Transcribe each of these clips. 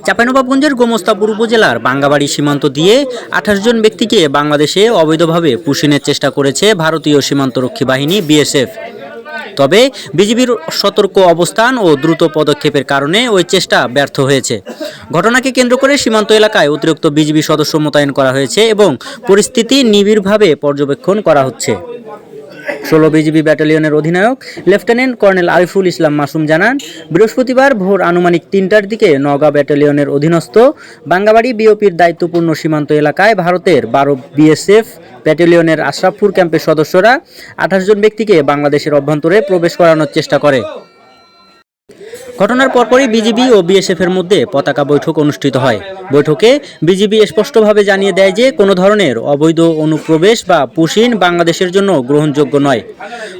চাঁপাইনবাবগঞ্জের গোমস্তাপুর উপজেলার বাঙ্গাবাড়ী সীমান্ত দিয়ে ২৮ জন ব্যক্তিকে বাংলাদেশে অবৈধভাবে পুশিনের চেষ্টা করেছে ভারতীয় সীমান্তরক্ষী বাহিনী বিএসএফ। তবে বিজিবির সতর্ক অবস্থান ও দ্রুত পদক্ষেপের কারণে ওই চেষ্টা ব্যর্থ হয়েছে। ঘটনাকে কেন্দ্র করে সীমান্ত এলাকায় অতিরিক্ত বিজিবি সদস্য মোতায়েন করা হয়েছে এবং পরিস্থিতি নিবিড়ভাবে পর্যবেক্ষণ করা হচ্ছে। ১৬ বিজিবি ব্যাটালিয়নের অধিনায়ক লেফটেন্যান্ট কর্নেল আরিফুল ইসলাম মাসুম জানান, বৃহস্পতিবার ভোর আনুমানিক ৩টার দিকে নওগাঁ ব্যাটালিয়নের অধীনস্থ বাঙ্গাবাড়ী বিওপির দায়িত্বপূর্ণ সীমান্ত এলাকায় ভারতের ১২ বিএসএফ ব্যাটালিয়নের আশরাফপুর ক্যাম্পের সদস্যরা ২৮ জন ব্যক্তিকে বাংলাদেশের অভ্যন্তরে প্রবেশ করানোর চেষ্টা করে। ঘটনার পরপরই বিজিবি ও বিএসএফের মধ্যে পতাকা বৈঠক অনুষ্ঠিত হয়। বৈঠকে বিজিবি স্পষ্টভাবে জানিয়ে দেয় যে কোনো ধরনের অবৈধ অনুপ্রবেশ বা পুশিন বাংলাদেশের জন্য গ্রহণযোগ্য নয়।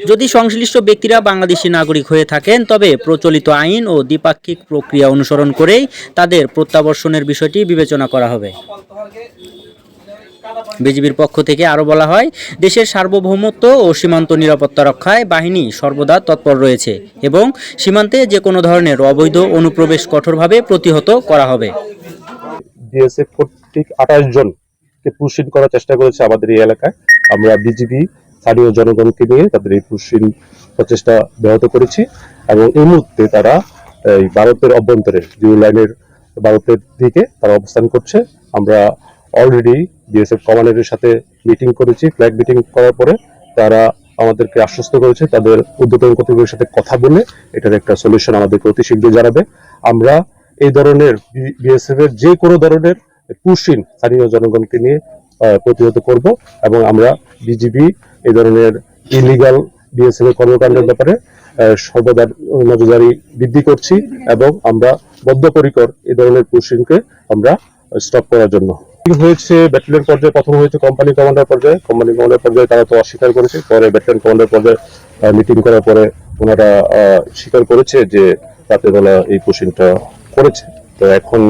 যদি সংশ্লিষ্ট ব্যক্তিরা বাংলাদেশি নাগরিক হয়ে থাকেন তবে প্রচলিত আইন ও দ্বিপাক্ষিক প্রক্রিয়া অনুসরণ করেই তাদের প্রত্যাবর্তনের বিষয়টি বিবেচনা করা হবে। বিজিবির পক্ষ থেকে আরও বলা হয়, দেশের সার্বভৌমত্ব ও সীমান্ত নিরাপত্তা রক্ষায় বাহিনী সর্বদা তৎপর রয়েছে এবং সীমান্তে যে কোনো ধরনের অবৈধ অনুপ্রবেশ কঠোরভাবে প্রতিহত করা হবে। বিএসএফ কর্তৃক ২৮ জনকে পুশিন করার চেষ্টা করেছে আমাদের এই এলাকায়। আমরা বিজিবি স্থানীয় জনগণকে নিয়ে তাদের এই পুশিন প্রচেষ্টা ব্যাহত করেছি এবং এই মুহূর্তে তারা এই ভারতের অভ্যন্তরে জিও লাইনের ভারতের দিকে তারা অবস্থান করছে। আমরা অলরেডি বিএসএফ কমান্ডারের সাথে মিটিং করেছি। ফ্ল্যাগ মিটিং করার পরে তারা আমাদেরকে আশ্বস্ত করেছে তাদের ঊর্ধ্বতন কর্তৃপক্ষের সাথে কথা বলে এটার একটা সলিউশন আমাদেরকে অতি শীঘ্রই জানাবে। আমরা এই ধরনের বিএসএফ এর যে কোনো ধরনের পুশিন স্থানীয় জনগণকে নিয়ে প্রতিহত করব এবং আমরা বিজিবি এই ধরনের ইলিগাল বিএসএফ এর কর্মকাণ্ডের ব্যাপারে সর্বদা নজরদারি বৃদ্ধি করছি এবং আমরা বদ্ধপরিকর এই ধরনের পুশিনকে আমরা স্টপ করার জন্য। হয়েছে ব্যাটালিয়ন পর্যায়ে, প্রথম হয়েছে কোম্পানি কমান্ডার পর্যায়ে তারা তো অস্বীকার করেছে। পরে ব্যাটালিয়ন কমান্ডার পর্যায়ে মিটিং করার পরে ওনারা স্বীকার করেছে যে রাতের বেলা এই পুশিনটা করেছে। তো এখন